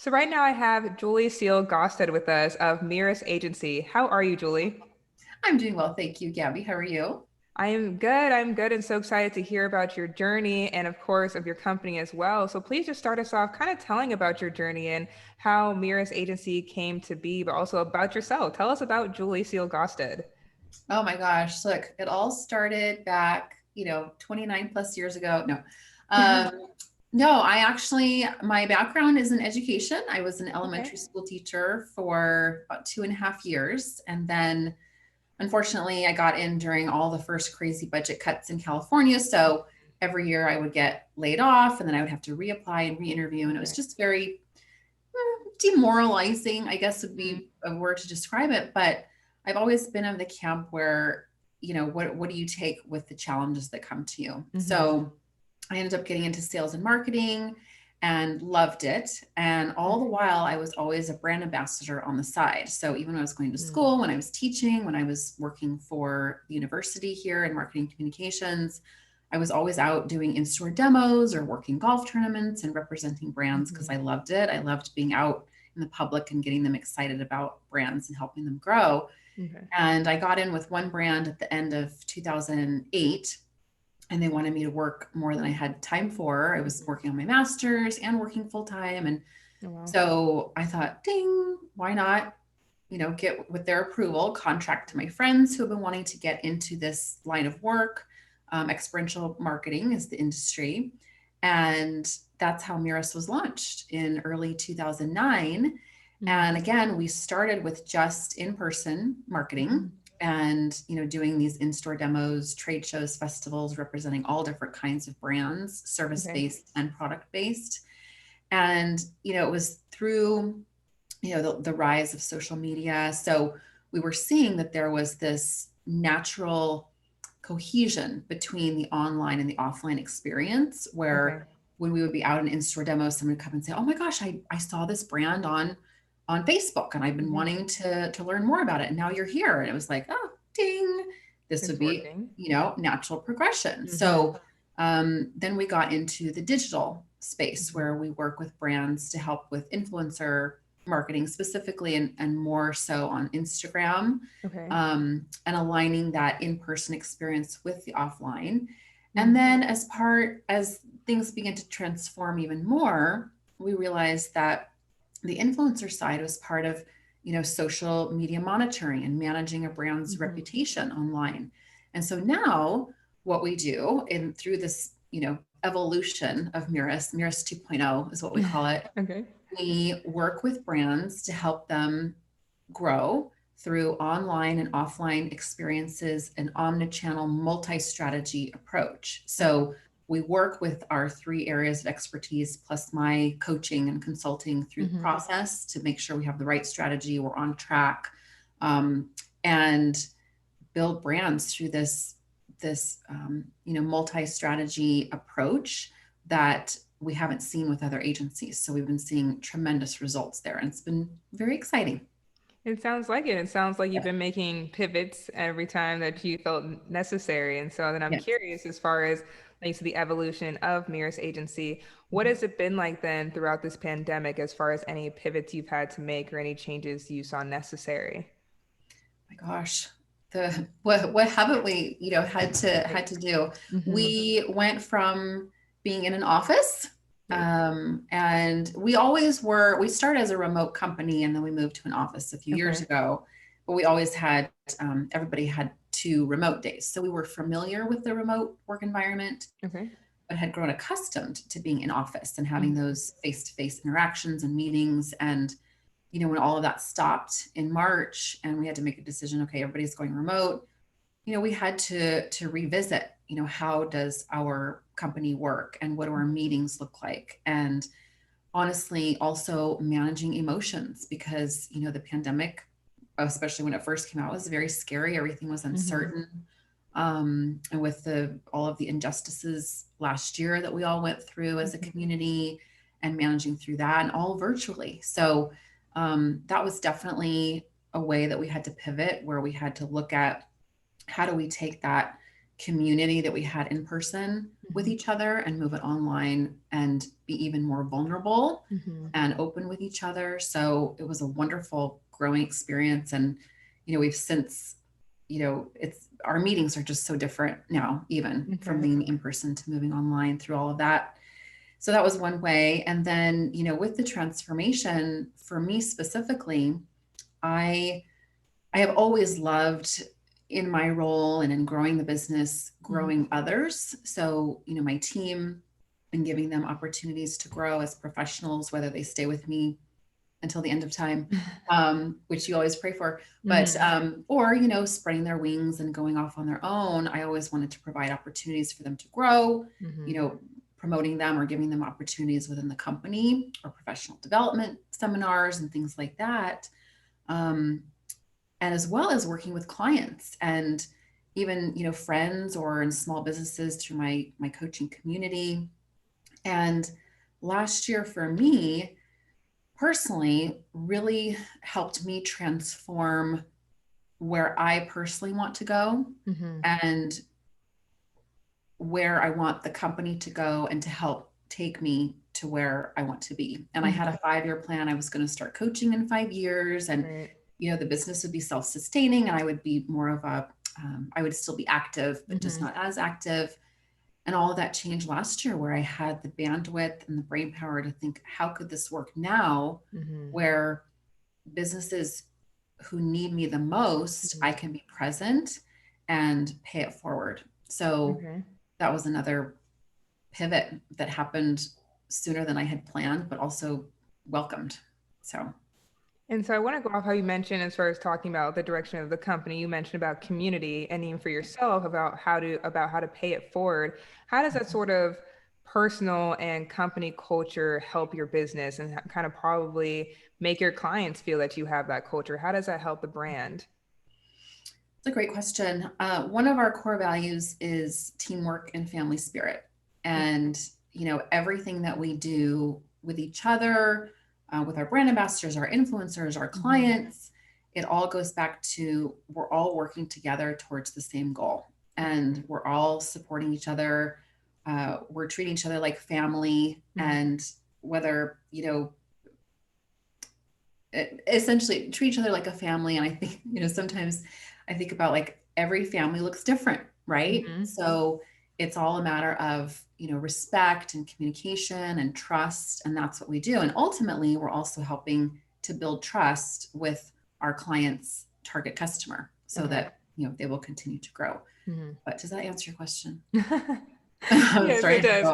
So right now I have Julie Seal-Gaustad with us of Mirus Agency. How are you, Julie? I'm doing well, thank you, Gabby. How are you? I am good. I'm good and so excited to hear about your journey and of course of your company as well. So please just start us off kind of telling about your journey and how Mirus Agency came to be, but also about yourself. Tell us about Julie Seal-Gaustad. Oh my gosh, look, it all started back, 29 plus years ago. No. Um, no, my background is in education. I was an Okay. elementary school teacher for about 2.5 years. And then unfortunately, I got in during all the first crazy budget cuts in California. So every year I would get laid off and then I would have to reapply and re-interview. And it was Okay. just very demoralizing, I guess would Mhm. be a word to describe it. But I've always been of the camp where, what do you take with the challenges that come to you? Mhm. So I ended up getting into sales and marketing and loved it. And all the Okay. while, I was always a brand ambassador on the side. So even when I was going to Mm. school, when I was teaching, when I was working for the university here in marketing communications, I was always out doing in-store demos or working golf tournaments and representing brands because Mhm. I loved it. I loved being out in the public and getting them excited about brands and helping them grow. Okay. And I got in with one brand at the end of 2008 and they wanted me to work more than I had time for. I was Mhm. working on my master's and working full time. And Oh, wow. so I thought, ding, why not, get with their approval, contract to my friends who have been wanting to get into this line of work. Experiential marketing is the industry. And that's how Mirus was launched in early 2009. And Mm. again, we started with just in-person marketing Mhm. and doing these in-store demos, trade shows, festivals, representing all different kinds of brands, Okay. service-based and product-based. And it was through the rise of social media. So we were seeing that there was this natural cohesion between the online and the offline experience Okay. where when we would be out in in-store demos, someone would come and say, oh my gosh, I saw this brand on Facebook and I've been Mhm. wanting to learn more about it. And now you're here. And it was like, oh, ding, this would It's be, working. natural progression. Mhm. So then we got into the digital space Mhm. where we work with brands to help with influencer marketing specifically and more so on Instagram, Okay. and aligning that in-person experience with the offline. And Mhm. then as things begin to transform even more, we realized that the influencer side was part of social media monitoring and managing a brand's Mhm. reputation online. And so now what we do and through this evolution of Mirus 2.0 is what we call it. Okay. We work with brands to help them grow through online and offline experiences, an omnichannel multi-strategy approach. Okay. So we work with our three areas of expertise plus my coaching and consulting through the Mhm. process to make sure we have the right strategy, we're on track, um, and build brands through this multi-strategy approach that we haven't seen with other agencies. So we've been seeing tremendous results there, and it's been very exciting. It sounds like it. It sounds like you've Yes. been making pivots every time that you felt necessary. And so then I'm Yes. curious as far as thanks to the evolution of Mirror's agency, what has it been like then throughout this pandemic as far as any pivots you've had to make or any changes you saw necessary? My gosh, the what haven't we Right. had to do? Mm-hmm. We went from being in an office, Right. and we started as a remote company and then we moved to an office a few years Okay. ago, but we always had everybody had 2 remote days, so we were familiar with the remote work environment Okay. but had grown accustomed to being in office and having Mm-hmm. those face-to-face interactions and meetings. And when all of that stopped in March and we had to make a decision, okay, everybody's going remote, we had to revisit, how does our company work and what do our meetings look like? And honestly, also managing emotions because, the pandemic, especially when it first came out, was very scary. Everything was Mm-hmm. uncertain. And with all of the injustices last year that we all went through as a Mm-hmm. community and managing through that and all virtually. So that was definitely a way that we had to pivot where we had to look at how do we take that community that we had in person with each other and move it online and be even more vulnerable and open with each other. So it was a wonderful growing experience. And, we've since, it's our meetings are just so different now, even from being in person to moving online through all of that. So that was one way. And then, with the transformation for me specifically, I have always loved in my role and in growing the business, growing others. So, my team and giving them opportunities to grow as professionals, whether they stay with me until the end of time, which you always pray for, but, or, spreading their wings and going off on their own. I always wanted to provide opportunities for them to grow, promoting them or giving them opportunities within the company or professional development seminars and things like that. And as well as working with clients and even, friends or in small businesses through my coaching community. And last year for me personally really helped me transform where I personally want to go and where I want the company to go and to help take me to where I want to be. And I had a 5-year plan. I was going to start coaching in 5 years and the business would be self-sustaining and I would be more of I would still be active, but just not as active. And all of that changed last year where I had the bandwidth and the brain power to think, how could this work now where businesses who need me the most, I can be present and pay it forward. So that was another pivot that happened sooner than I had planned, but also welcomed. And so I want to go off how you mentioned, as far as talking about the direction of the company, you mentioned about community and even for yourself about how to pay it forward. How does that sort of personal and company culture help your business and kind of probably make your clients feel that you have that culture? How does that help the brand? It's a great question. One of our core values is teamwork and family spirit. And, everything that we do with each other, with our brand ambassadors, our influencers, our clients, it all goes back to we're all working together towards the same goal and we're all supporting each other. We're treating each other like family and whether, essentially treat each other like a family. And I think, sometimes I think about like every family looks different, right? So it's all a matter of, respect and communication and trust. And that's what we do. And ultimately, we're also helping to build trust with our clients' target customer so that, they will continue to grow. But does that answer your question? Yes, sorry it does.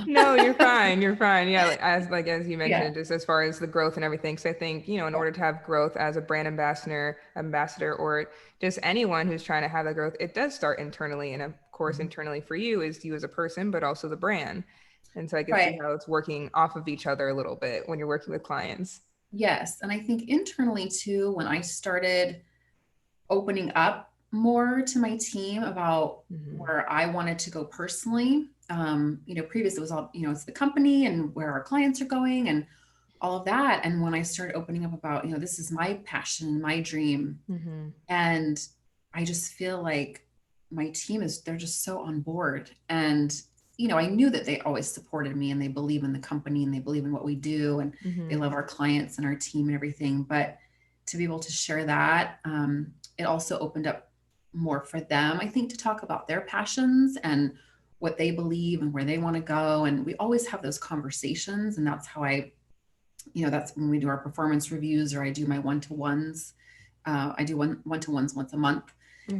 No, you're fine. You're fine. Yeah, as you mentioned, just as far as the growth and everything. So I think, in order to have growth as a brand ambassador, or just anyone who's trying to have that growth, it does start internally. And of course, internally for you is you as a person, but also the brand. And so I can see how it's working off of each other a little bit when you're working with clients. Yes. And I think internally too, when I started opening up more to my team about where I wanted to go personally. Previous it was all, it's the company and where our clients are going and all of that. And when I started opening up about, this is my passion, my dream. And I just feel like my team they're just so on board. And, I knew that they always supported me and they believe in the company and they believe in what we do and they love our clients and our team and everything. But to be able to share that, it also opened up more for them, I think, to talk about their passions and what they believe and where they want to go. And we always have those conversations. And that's how that's when we do our performance reviews or I do my one-to-ones. I do one-to-ones once a month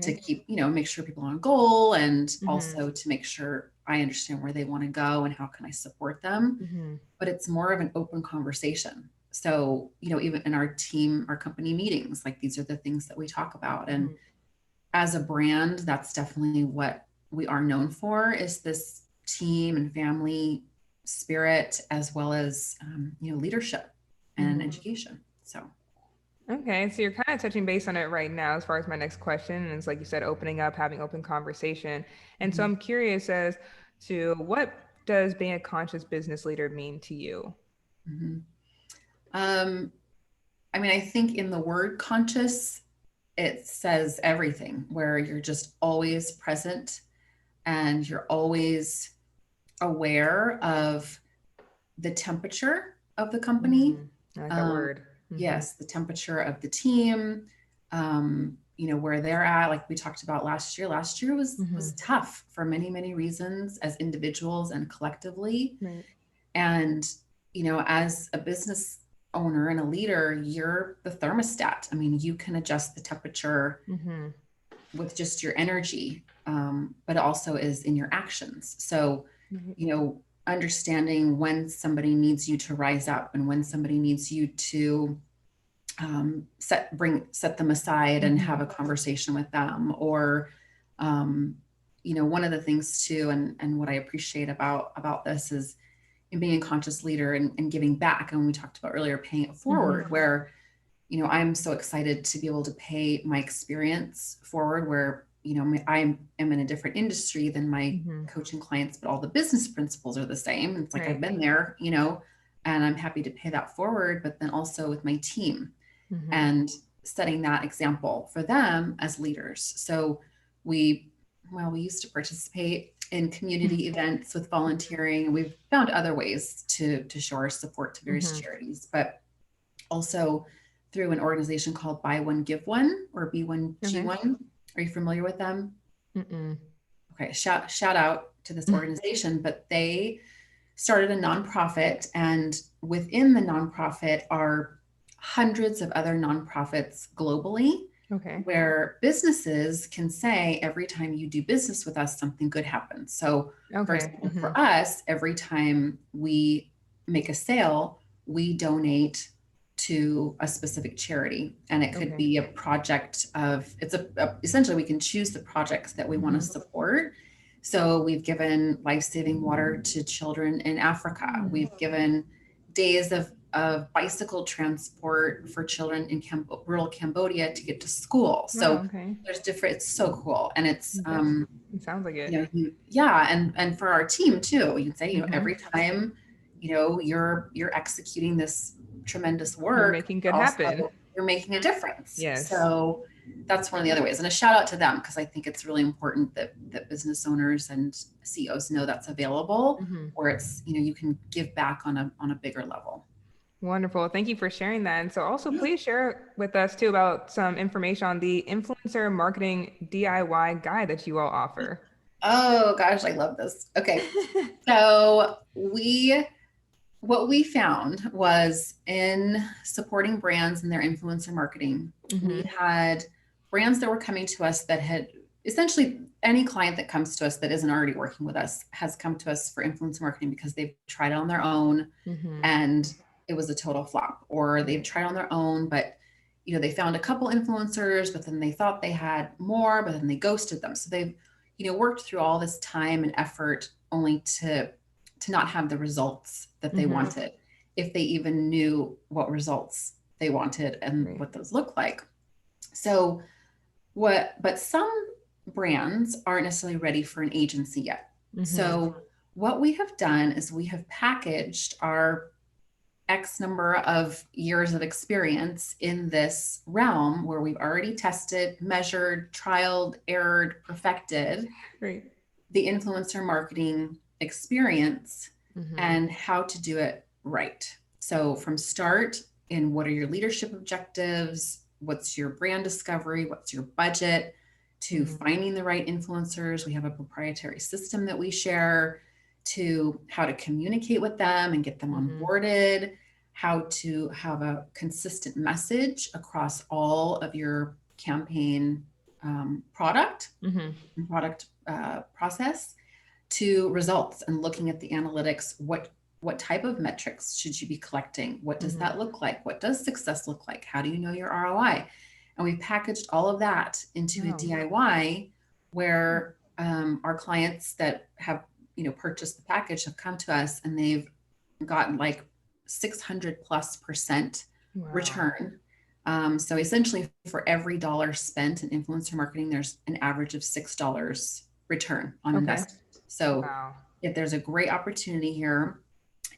to keep, make sure people are on goal and also to make sure I understand where they want to go and how can I support them. But it's more of an open conversation. So, even in our company meetings, like these are the things that we talk about. And as a brand, that's definitely what we are known for is this team and family spirit, as well as, leadership and education. So. Okay, so you're kind of touching base on it right now as far as my next question. And it's like you said, opening up, having open conversation. And so I'm curious as to what does being a conscious business leader mean to you? I think in the word conscious, it says everything where you're just always present and you're always aware of the temperature of the company. I like that word. Yes, the temperature of the team, where they're at. Like we talked about last year. Last year was tough for many, many reasons, as individuals and collectively. Right. And, as a business owner and a leader, you're the thermostat. I mean, you can adjust the temperature with just your energy, but it also is in your actions. So, understanding when somebody needs you to rise up and when somebody needs you to set them aside and have a conversation with them, or one of the things too, and what I appreciate about this is in being a conscious leader and giving back. And we talked about earlier, paying it forward, where I'm so excited to be able to pay my experience forward, where I am in a different industry than my coaching clients, but all the business principles are the same. It's like, I've been there, and I'm happy to pay that forward, but then also with my team and setting that example for them as leaders. So we used to participate in community events with volunteering, and we've found other ways to show our support to various charities, but also through an organization called Buy One, Give One, or B1G1. Are you familiar with them? Okay, shout out to this organization, but they started a nonprofit, and within the nonprofit are hundreds of other nonprofits globally, where businesses can say, every time you do business with us, something good happens. So for example, for us, every time we make a sale, we donate to a specific charity, and it could be a project of, essentially we can choose the projects that we want to support. So we've given life-saving water to children in Africa. We've given days of bicycle transport for children in rural Cambodia to get to school. So there's different, it's so cool. And it's, it sounds like it. And for our team too, you can say, every time, you're executing this tremendous work, you're making good happen. You're making a difference. Yes. So that's one of the other ways. And a shout out to them, because I think it's really important that business owners and CEOs know that's available, where it's, you can give back on a bigger level. Wonderful. Thank you for sharing that. And so also please share with us too about some information on the influencer marketing DIY guide that you all offer. Oh gosh, I love this. Okay. So what we found was, in supporting brands in their influencer marketing, we had brands that were coming to us that had, essentially any client that comes to us that isn't already working with us has come to us for influencer marketing because they've tried it on their own and it was a total flop, or they've tried on their own, but they found a couple influencers, but then they thought they had more, but then they ghosted them. So they've, worked through all this time and effort only to not have the results that they wanted, if they even knew what results they wanted and what those look like. So but some brands aren't necessarily ready for an agency yet. So what we have done is we have packaged our X number of years of experience in this realm, where we've already tested, measured, trialed, errored, perfected the influencer marketing experience and how to do it right. So from start, in what are your leadership objectives? What's your brand discovery? What's your budget? To finding the right influencers. We have a proprietary system that we share, to how to communicate with them and get them onboarded, how to have a consistent message across all of your campaign product process, to results and looking at the analytics. What type of metrics should you be collecting? What does that look like? What does success look like? How do you know your ROI? And we packaged all of that into a DIY, where our clients that have purchased the package have come to us and they've gotten like 600+% return. So essentially, for every dollar spent in influencer marketing, there's an average of $6 return on investment. So if there's a great opportunity here,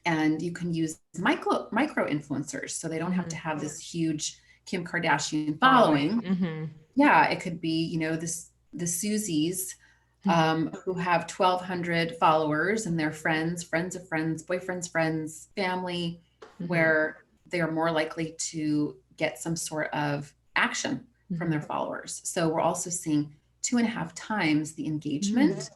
and you can use micro influencers, so they don't have to have this huge Kim Kardashian following. Yeah, it could be, the Susies who have 1,200 followers and their friends, friends of friends, boyfriends, friends, family, where they are more likely to get some sort of action from their followers. So we're also seeing 2.5 times the engagement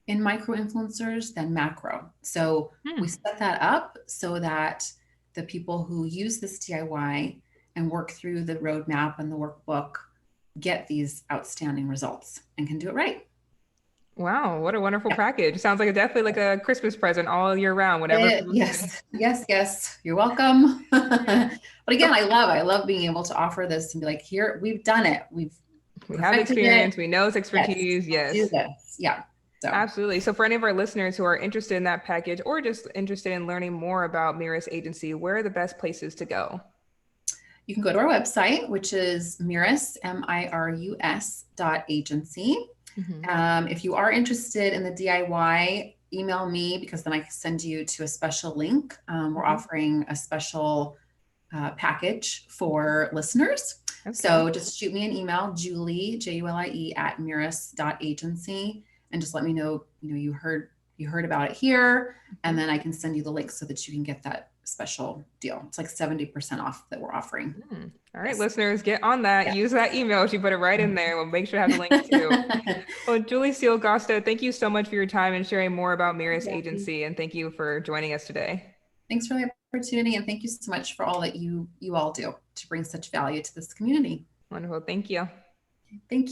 in micro influencers than macro. So we set that up so that the people who use this DIY and work through the roadmap and the workbook get these outstanding results and can do it right. Wow, what a wonderful package. Sounds like definitely like a Christmas present all year round, whenever people Yes. You're welcome. But again, I love being able to offer this and be like, here, we've done it. We've we have perfected experience, it. we know it's expertise. Let's do Yes. this. Yeah. So Absolutely. So for any of our listeners who are interested in that package or just interested in learning more about Mirus Agency, where are the best places to go? you can go to our website, which is Mirus, Mirus.agency. If you are interested in the DIY, email me because then I can send you to a special link. We're offering a special package for listeners. Okay. So just shoot me an email, Julie, Julie at Mirus.agency, and just let me know, you heard about it here, and then I can send you the link so that you can get that special deal. It's like 70% off that we're offering. All right, listeners, get on that. Yeah. Use that email. She put it right in there. We'll make sure to have the link too. Well, Julie Seal-Gaustad, thank you so much for your time and sharing more about Mirus Agency, and thank you for joining us today. Thanks for the opportunity, and thank you so much for all that you all do to bring such value to this community. Wonderful. Thank you. Thank you.